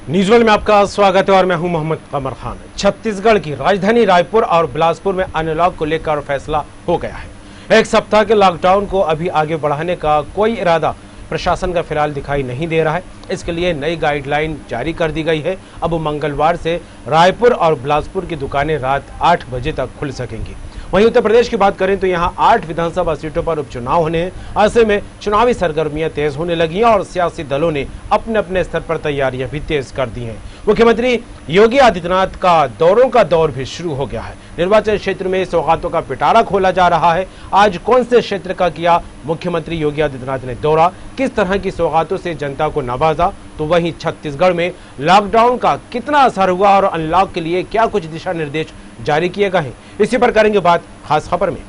News में आपका स्वागत है और मैं हूं मोहम्मद कमर खान। छत्तीसगढ़ की राजधानी रायपुर और बिलासपुर में अनलॉक को लेकर फैसला हो गया है। एक सप्ताह के लॉकडाउन को अभी आगे बढ़ाने का कोई इरादा प्रशासन का फिलहाल दिखाई नहीं दे रहा है। इसके लिए नई गाइडलाइन जारी कर दी गई है। अब मंगलवार से रायपुर और बिलासपुर की दुकानें रात 8 बजे तक खुल सकेंगी। वहीं उत्तर प्रदेश की बात करें तो यहां 8 विधानसभा सीटों पर उपचुनाव होने हैं। ऐसे में चुनावी सरगर्मियां तेज होने लगी हैं और सियासी दलों ने अपने अपने स्तर पर तैयारियां भी तेज कर दी हैं। मुख्यमंत्री योगी आदित्यनाथ का दौरों का दौर भी शुरू हो गया है। निर्वाचन क्षेत्र में सौगातों का पिटारा खोला जा रहा है। आज कौन से क्षेत्र का किया मुख्यमंत्री योगी आदित्यनाथ ने दौरा, किस तरह की सौगातों से जनता को नवाजा, तो वहीं छत्तीसगढ़ में लॉकडाउन का कितना असर हुआ और अनलॉक के लिए क्या कुछ दिशा निर्देश जारी किए गए हैं, इसी पर करेंगे बात खास खबर में।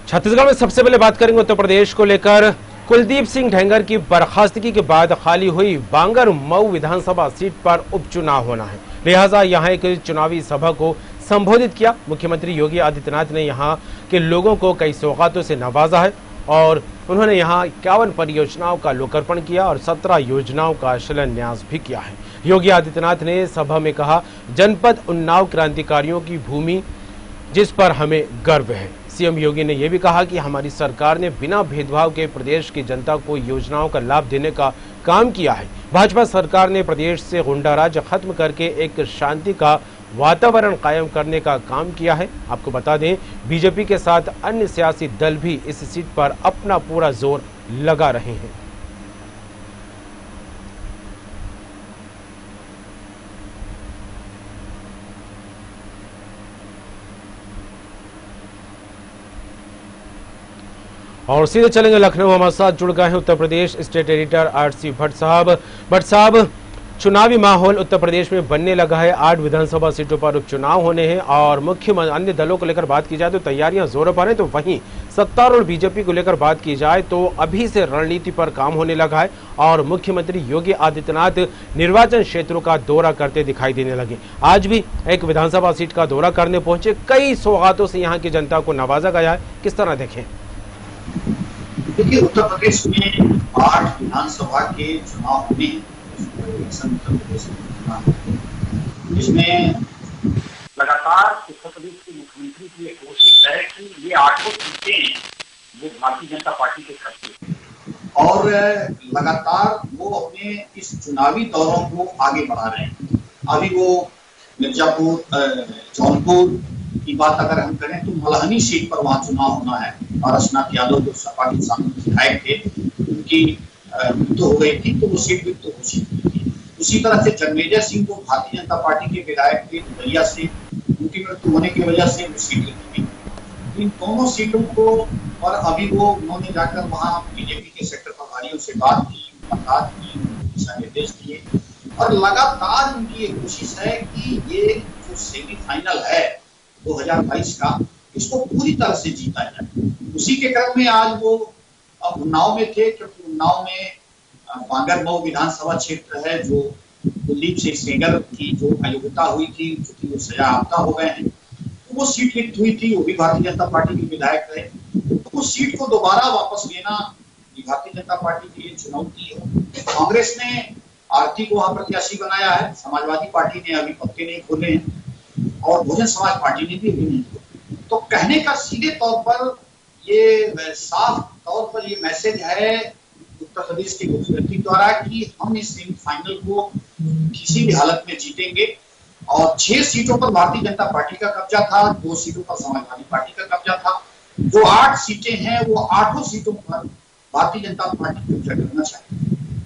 छत्तीसगढ़ में सबसे पहले बात करेंगे उत्तर प्रदेश को लेकर। कुलदीप सिंह ढेंगर की बर्खास्तगी के बाद खाली हुई बांगर मऊ विधानसभा सीट पर उपचुनाव होना है, लिहाजा यहां एक चुनावी सभा को संबोधित किया। मुख्यमंत्री योगी आदित्यनाथ ने यहां के लोगों को कई सौगातों से नवाजा है और उन्होंने यहां 51 परियोजनाओं का लोकार्पण किया और 17 योजनाओं का शिलान्यास भी किया है। योगी आदित्यनाथ ने सभा में कहा, जनपद उन्नाव क्रांतिकारियों की भूमि जिस पर हमें गर्व है। सीएम योगी ने यह भी कहा कि हमारी सरकार ने बिना भेदभाव के प्रदेश की जनता को योजनाओं का लाभ देने का काम किया है। भाजपा सरकार ने प्रदेश से गुंडाराज खत्म करके एक शांति का वातावरण कायम करने का काम किया है। आपको बता दें, बीजेपी के साथ अन्य सियासी दल भी इस सीट पर अपना पूरा जोर लगा रहे हैं। और सीधे चलेंगे लखनऊ। हमारे साथ जुड़ गए हैं Uttar Pradesh state editor RC Bhatt साहब, चुनावी माहौल उत्तर प्रदेश में बनने लगा है। 8 विधानसभा सीटों पर उपचुनाव होने हैं और मुख्य अन्य दलों को लेकर बात की जाए तो तैयारियां जोरों पर हैं, तो वहीं सत्तारूढ़ बीजेपी को लेकर बात की जाए तो अभी से रणनीति पर काम होने लगा है और मुख्यमंत्री योगी आदित्यनाथ निर्वाचन क्षेत्रों का दौरा करते दिखाई देने लगे। आज भी एक विधानसभा सीट का दौरा करने पहुंचे। कई सौगातों से यहाँ की जनता को नवाजा गया है, किस तरह देखें? देखिए, उत्तर प्रदेश में 8 विधानसभा के चुनाव होने हैं, जिसमें लगातार उत्तर प्रदेश के मुख्यमंत्री की कोशिश है कि ये 8 सीटें वो भारतीय जनता पार्टी के खाते और लगातार वो अपने इस चुनावी दौरों को आगे बढ़ा रहे हैं। अभी वो मिर्जापुर, जौनपुर की बात अगर हम करें तो मलहनी सीट पर वहां चुनाव होना है। पारसनाथ यादव जो सपा के सामने विधायक थे, उनकी मृत्यु हो गई थी तो वो सीट भी घोषित हुई थी। उसी तरह से जन्मेजय सिंह जो भारतीय जनता पार्टी के विधायक थे बलिया से, उनकी मृत्यु होने की वजह से वो सीट थी। इन दोनों सीटों को और अभी वो उन्होंने जाकर वहां बीजेपी के सेक्टर प्रभारियों से बात की, मुलाकात की, दिशा निर्देश दिए और लगातार उनकी ये कोशिश है कि ये जो सेमीफाइनल है 2022 का, इसको पूरी तरह से जीता जाए। उसी के क्रम में आज वो उन्नाव में थे, क्योंकि उन्नाव में बांगर मऊ विधानसभा क्षेत्र है जो कुलदीप सिंह सेंगर की जो अयोग्यता हुई थी, चूंकि वो सजायाफ्ता हो गए हैं, तो वो सीट रिक्त हुई थी। वो भी भारतीय जनता पार्टी के विधायक रहे, तो उस सीट को दोबारा वापस लेना भारतीय जनता पार्टी के लिए चुनौती है। कांग्रेस ने आरती को वहां प्रत्याशी बनाया है, समाजवादी पार्टी ने अभी पत्ते नहीं खोले हैं और बहुजन समाज पार्टी ने भी अभी नहीं खोले। तो कहने का सीधे तौर पर ये साफ तौर पर ये मैसेज है उत्तर प्रदेश के मुख्यमंत्री द्वारा कि हम इस सेमीफाइनल को किसी भी हालत में जीतेंगे। और 6 सीटों पर भारतीय जनता पार्टी का कब्जा था, 2 सीटों पर समाजवादी पार्टी का कब्जा था। जो 8 सीटें हैं वो 8 सीटों पर भारतीय जनता पार्टी कब्जा करना चाहती है।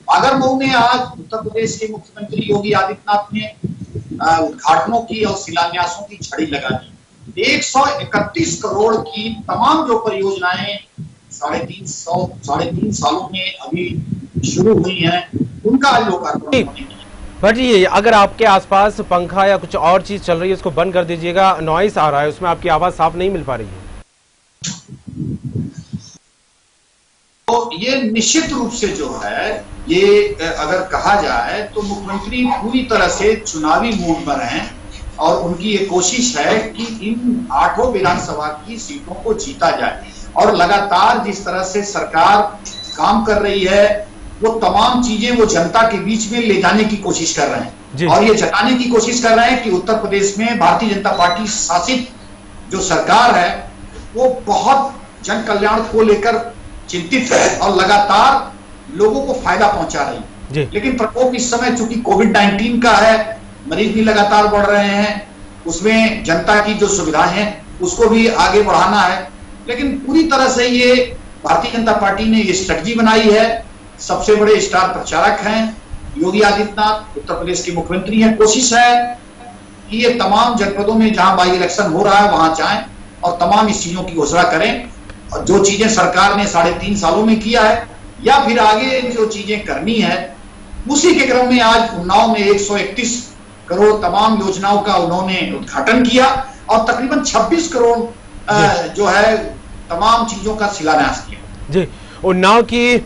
बांगर मऊ में आज उत्तर प्रदेश के मुख्यमंत्री योगी आदित्यनाथ ने उद्घाटनों की और शिलान्यासों की छड़ी लगा दी। 131 करोड़ की तमाम जो परियोजनाएं 3.5 सालों में अभी शुरू हुई हैं, उनका लोकार्पण होने की। भट्ट जी, अगर आपके आसपास पंखा या कुछ और चीज चल रही है उसको बंद कर दीजिएगा, नॉइस आ रहा है, उसमें आपकी आवाज साफ नहीं मिल पा रही है। तो ये निश्चित रूप से जो है, ये अगर कहा जाए तो मुख्यमंत्री पूरी तरह से चुनावी मूड पर हैं और उनकी ये कोशिश है कि इन 8 विधानसभा की सीटों को जीता जाए। और लगातार जिस तरह से सरकार काम कर रही है, वो तमाम चीजें वो जनता के बीच में ले जाने की कोशिश कर रहे हैं और ये जताने की कोशिश कर रहे हैं कि उत्तर प्रदेश में भारतीय जनता पार्टी शासित जो सरकार है वो बहुत जन कल्याण को लेकर चिंतित है और लगातार लोगों को फायदा पहुंचा रही है। लेकिन प्रकोप इस समय चूंकि कोविड-19 का है, मरीज भी लगातार बढ़ रहे हैं, उसमें जनता की जो सुविधाएं हैं उसको भी आगे बढ़ाना है। लेकिन पूरी तरह से ये भारतीय जनता पार्टी ने ये स्ट्रेटजी बनाई है। सबसे बड़े स्टार प्रचारक हैं योगी आदित्यनाथ, उत्तर प्रदेश के मुख्यमंत्री हैं। कोशिश है कि ये तमाम जनपदों में जहां बाई इलेक्शन हो रहा है वहां जाएं और तमाम इस चीजों की घोषणा करें। और जो चीजें सरकार ने 3.5 सालों में किया है या फिर आगे जो चीजें करनी है, उसी के क्रम में आज उन्नाव में 131 करोड़ तमाम योजनाओं का उन्होंने उद्घाटन किया और तकरीबन 26 करोड़ जो है तमाम चीजों का शिलान्यास किया। जी, उन्नाव की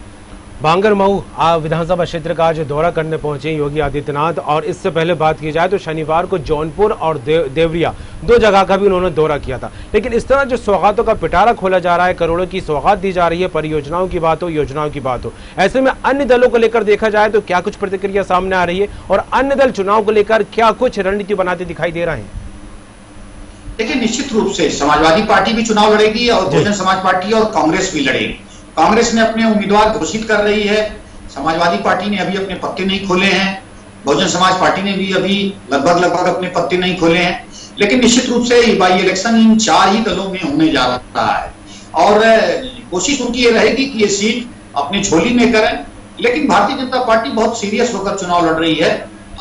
बांगरमऊ विधानसभा क्षेत्र का आज दौरा करने पहुंचे योगी आदित्यनाथ। और इससे पहले बात की जाए तो शनिवार को जौनपुर और देवरिया 2 जगह का भी उन्होंने दौरा किया था। लेकिन इस तरह जो सौगातों का पिटारा खोला जा रहा है, करोड़ों की सौगात दी जा रही है, परियोजनाओं की बात हो, योजनाओं की बात हो, ऐसे में अन्य दलों को लेकर देखा जाए तो क्या कुछ प्रतिक्रिया सामने आ रही है और अन्य दल चुनाव को लेकर क्या कुछ रणनीति बनाते दिखाई दे रहे हैं? देखिए, निश्चित रूप से समाजवादी पार्टी भी चुनाव लड़ेगी और बहुजन समाज पार्टी और कांग्रेस भी लड़ेगी। कांग्रेस ने अपने उम्मीदवार घोषित कर रही है, समाजवादी पार्टी ने अभी अपने पत्ते नहीं खोले हैं, बहुजन समाज पार्टी ने भी अभी लगभग अपने पत्ते नहीं खोले हैं। लेकिन निश्चित रूप से बाई इलेक्शन इन 4 ही दलों में होने जा रहा है और कोशिश उनकी ये रहेगी कि ये सीट अपनी झोली में करें। लेकिन भारतीय जनता पार्टी बहुत सीरियस होकर चुनाव लड़ रही है।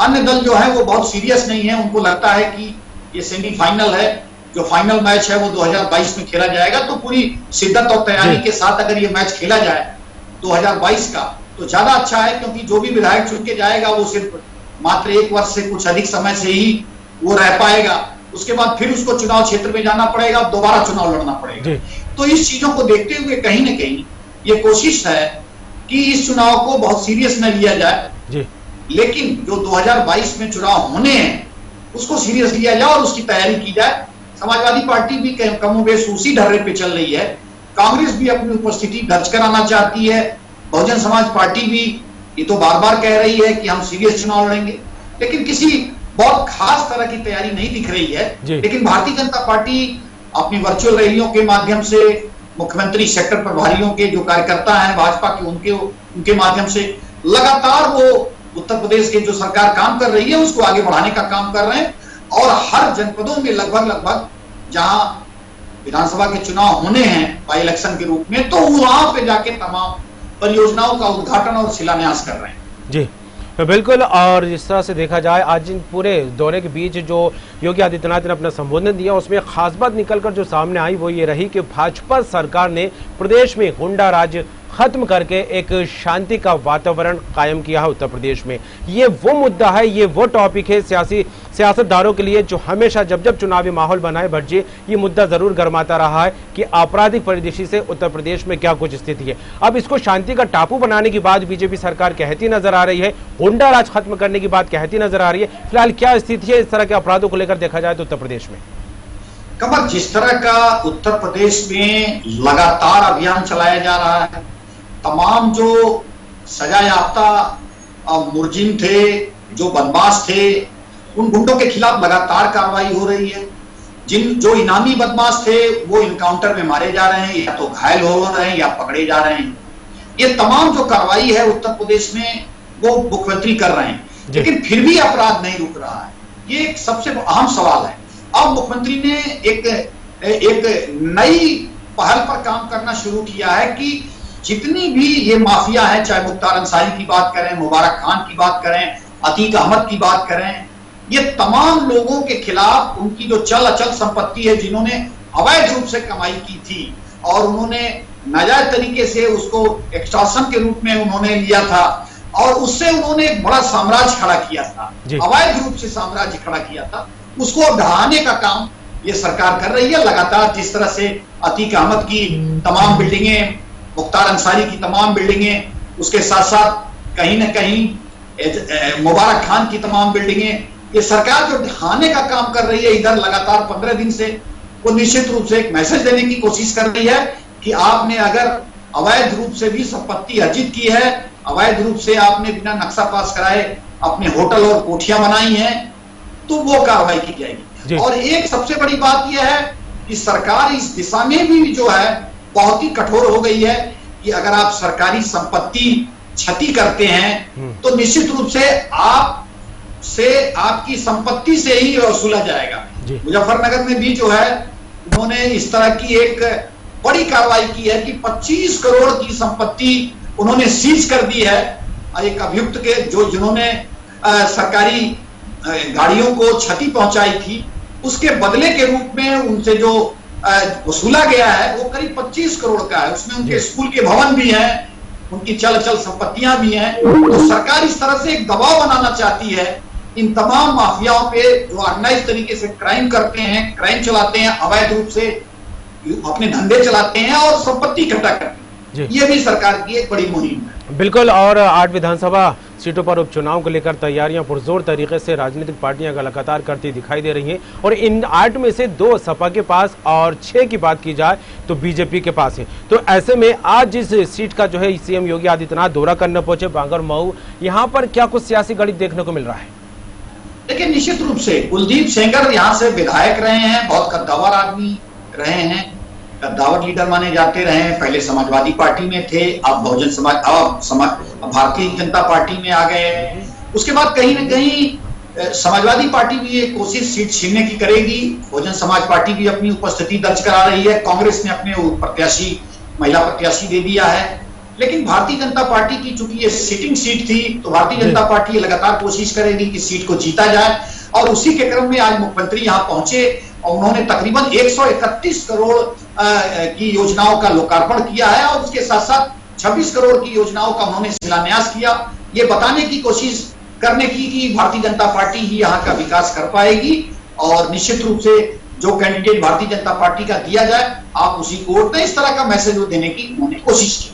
अन्य दल जो है वो बहुत सीरियस नहीं है, उनको लगता है कि ये सेमीफाइनल है, जो फाइनल मैच है वो 2022 में खेला जाएगा। तो पूरी शिद्दत और तैयारी के साथ अगर ये मैच खेला जाए 2022 का तो ज्यादा अच्छा है, क्योंकि जो भी विधायक चुन के जाएगा वो सिर्फ मात्र 1 वर्ष से कुछ अधिक समय से ही वो रह पाएगा। उसके बाद फिर उसको चुनाव क्षेत्र में जाना पड़ेगा, दोबारा चुनाव लड़ना पड़ेगा। तो इस चीजों को देखते हुए कहीं ना कहीं ये कोशिश है कि इस चुनाव को बहुत सीरियस न लिया जाए, लेकिन जो 2022 में चुनाव होने हैं उसको सीरियस लिया जाए और उसकी तैयारी की जाए। समाजवादी पार्टी भी कमोबेश उसी ढर्रे पे चल रही है, कांग्रेस भी अपनी उपस्थिति दर्ज कराना चाहती है, बहुजन समाज पार्टी भी ये तो बार बार कह रही है कि हम सीरियस चुनाव लड़ेंगे, लेकिन किसी बहुत खास तरह की तैयारी नहीं दिख रही है। लेकिन भारतीय जनता पार्टी अपनी वर्चुअल रैलियों के माध्यम से, मुख्यमंत्री सेक्टर प्रभारियों के जो कार्यकर्ता हैं भाजपा के, उनके माध्यम से लगातार वो उत्तर प्रदेश के जो सरकार काम कर रही है उसको आगे बढ़ाने का काम कर रहे हैं। और हर जनपदों में लगभग जहां विधानसभा के चुनाव होने हैं बाई इलेक्शन के रूप में, तो वहां पे जाके तमाम परियोजनाओं का उद्घाटन और शिलान्यास कर रहे हैं। जी बिल्कुल। और जिस तरह से देखा जाए आज इन पूरे दौरे के बीच जो योगी आदित्यनाथ ने अपना संबोधन दिया उसमें खास बात निकलकर जो सामने आई वो ये रही कि भाजपा सरकार ने प्रदेश में गुंडा राज खत्म करके एक शांति का वातावरण कायम किया है उत्तर प्रदेश में। ये वो मुद्दा है, ये वो टॉपिक है सियासतदारों के लिए जो हमेशा जब चुनावी माहौल बनाए भटजे ये मुद्दा जरूर गरमाता रहा है कि आपराधिक परिदृष्टि से उत्तर प्रदेश में क्या कुछ स्थिति है। अब इसको शांति का टापू बनाने की बात बीजेपी सरकार कहती नजर आ रही है, गुंडा राज खत्म करने की बात कहती नजर आ रही है। फिलहाल क्या स्थिति है इस तरह के अपराधों को लेकर देखा जाए तो उत्तर प्रदेश में? कमर, जिस तरह का उत्तर प्रदेश में लगातार अभियान चलाया जा रहा है, तमाम जो सजा याफ्ता मुलजिम थे, जो बदमाश थे, उन गुंडों के खिलाफ लगातार कार्रवाई हो रही है। जो इनामी बदमाश थे वो इनकाउंटर में मारे जा रहे हैं, या तो घायल हो रहे हैं या पकड़े जा रहे हैं। ये तमाम जो कार्रवाई है उत्तर प्रदेश में वो मुख्यमंत्री कर रहे हैं, लेकिन फिर भी अपराध नहीं रुक रहा है। ये एक सबसे अहम सवाल है। अब मुख्यमंत्री ने एक नई पहल पर काम करना शुरू किया है कि जितनी भी ये माफिया है, चाहे मुख्तार अंसारी की बात करें, मुबारक खान की बात करें, अतीक अहमद की बात करें, ये तमाम लोगों के खिलाफ उनकी जो चल अचल संपत्ति है, जिन्होंने अवैध रूप से कमाई की थी और उन्होंने नाजायज तरीके से उसको एक्सटॉर्शन के रूप में उन्होंने लिया था और उससे उन्होंने एक बड़ा साम्राज्य खड़ा किया था, अवैध रूप से साम्राज्य खड़ा किया था, उसको ढहाने का काम ये सरकार कर रही है। लगातार जिस तरह से अतीक अहमद की तमाम बिल्डिंगें, मुख्तार अंसारी की तमाम बिल्डिंगें, उसके साथ साथ कहीं ना कहीं मुबारक खान की तमाम बिल्डिंगें ये सरकार जो ढहाने का काम कर रही है इधर लगातार 15 दिन से, वो निश्चित रूप से एक मैसेज देने की कोशिश कर रही है कि आपने अगर अवैध रूप से भी संपत्ति अर्जित की है, अवैध रूप से आपने बिना नक्शा पास कराए अपने होटल और कोठियां बनाई हैं, तो वो कार्रवाई की जाएगी। और एक सबसे बड़ी बात यह है कि सरकार इस दिशा में भी जो है बहुत ही कठोर हो गई है कि अगर आप सरकारी संपत्ति क्षति करते हैं तो निश्चित रूप से आपकी संपत्ति से ही वसूला जाएगा। मुजफ्फरनगर में भी जो है उन्होंने इस तरह की एक बड़ी कार्रवाई की है कि 25 करोड़ की संपत्ति उन्होंने सीज कर दी है एक अभियुक्त के, जिन्होंने सरकारी गाड़ियों को क्षति पहुंचाई थी, उसके बदले के रूप में उनसे जो वसूला गया है वो करीब 25 करोड़ का है। उसमें उनके स्कूल के भवन भी हैं, उनकी चल संपत्तियां भी हैं। तो सरकार इस तरह से एक दबाव बनाना चाहती है इन तमाम माफियाओं पे जो ऑर्गेनाइज तरीके से क्राइम करते हैं, क्राइम चलाते हैं, अवैध रूप से अपने धंधे चलाते हैं और संपत्ति इकट्ठा करते हैं। ये भी सरकार की एक बड़ी मुहिम है। बिल्कुल। और 8 विधानसभा सीटों पर उपचुनाव को लेकर तैयारियां पुरजोर तरीके से राजनीतिक पार्टियां लगातार करती दिखाई दे रही हैं और इन 8 में से 2 सपा के पास और 6 की बात की जाए तो बीजेपी के पास है। तो ऐसे में आज जिस सीट का जो है सीएम योगी आदित्यनाथ दौरा करने पहुंचे बांगर मऊ, यहाँ पर क्या कुछ सियासी गणित देखने को मिल रहा है? देखिए, निश्चित रूप से कुलदीप सेंगर यहाँ से विधायक रहे हैं, बहुत कद्दावर आदमी रहे हैं, कद्दावर लीडर माने जाते रहे हैं। पहले समाजवादी पार्टी में थे, अब भारतीय जनता पार्टी में आ गए। उसके बाद कहीं ना कहीं समाजवादी पार्टी भी एक कोशिश सीट छीनने की करेगी, बहुजन समाज पार्टी भी अपनी उपस्थिति दर्ज करा रही है, कांग्रेस ने अपने प्रत्याशी महिला प्रत्याशी दे दिया है। लेकिन भारतीय जनता पार्टी की चूंकि ये सिटिंग सीट थी तो भारतीय जनता पार्टी लगातार कोशिश करेगी कि सीट को जीता जाए। और उसी के क्रम में आज मुख्यमंत्री यहाँ पहुंचे और उन्होंने तकरीबन 131 करोड़ की योजनाओं का लोकार्पण किया है और उसके साथ साथ 26 करोड़ की योजनाओं का उन्होंने शिलान्यास किया, ये बताने की कोशिश करने की कि भारतीय जनता पार्टी ही यहाँ का विकास कर पाएगी और निश्चित रूप से जो कैंडिडेट भारतीय जनता पार्टी का दिया जाए आप उसी को वोट दें, इस तरह का मैसेज देने की उन्होंने कोशिश की।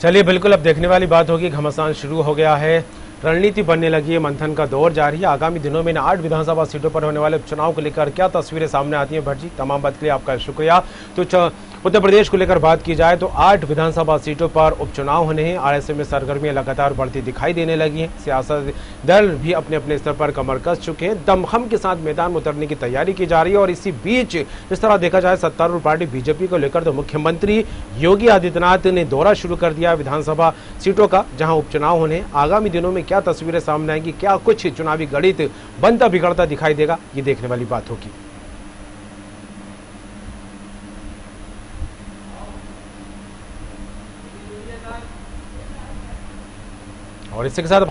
चलिए, बिल्कुल अब देखने वाली बात होगी। घमासान शुरू हो गया है, रणनीति बनने लगी है, मंथन का दौर जारी है। आगामी दिनों में इन 8 विधानसभा सीटों पर होने वाले उपचुनाव को लेकर क्या तस्वीरें सामने आती हैं? भट्ट जी, तमाम बात के लिए आपका शुक्रिया। तो उत्तर प्रदेश को लेकर बात की जाए तो 8 विधानसभा सीटों पर उपचुनाव होने हैं और ऐसे में सरगर्मियां लगातार बढ़ती दिखाई देने लगी हैं। सियासत दल भी अपने अपने स्तर पर कमर कस चुके हैं, दमखम के साथ मैदान में उतरने की तैयारी की जा रही है। और इसी बीच जिस तरह देखा जाए सत्तारूढ़ पार्टी बीजेपी को लेकर तो मुख्यमंत्री योगी आदित्यनाथ ने दौरा शुरू कर दिया विधानसभा सीटों का, जहां उपचुनाव होने। आगामी दिनों में क्या तस्वीरें सामने आएंगी, क्या कुछ चुनावी गणित बनता बिगड़ता दिखाई देगा, ये देखने वाली बात होगी। और इसके साथ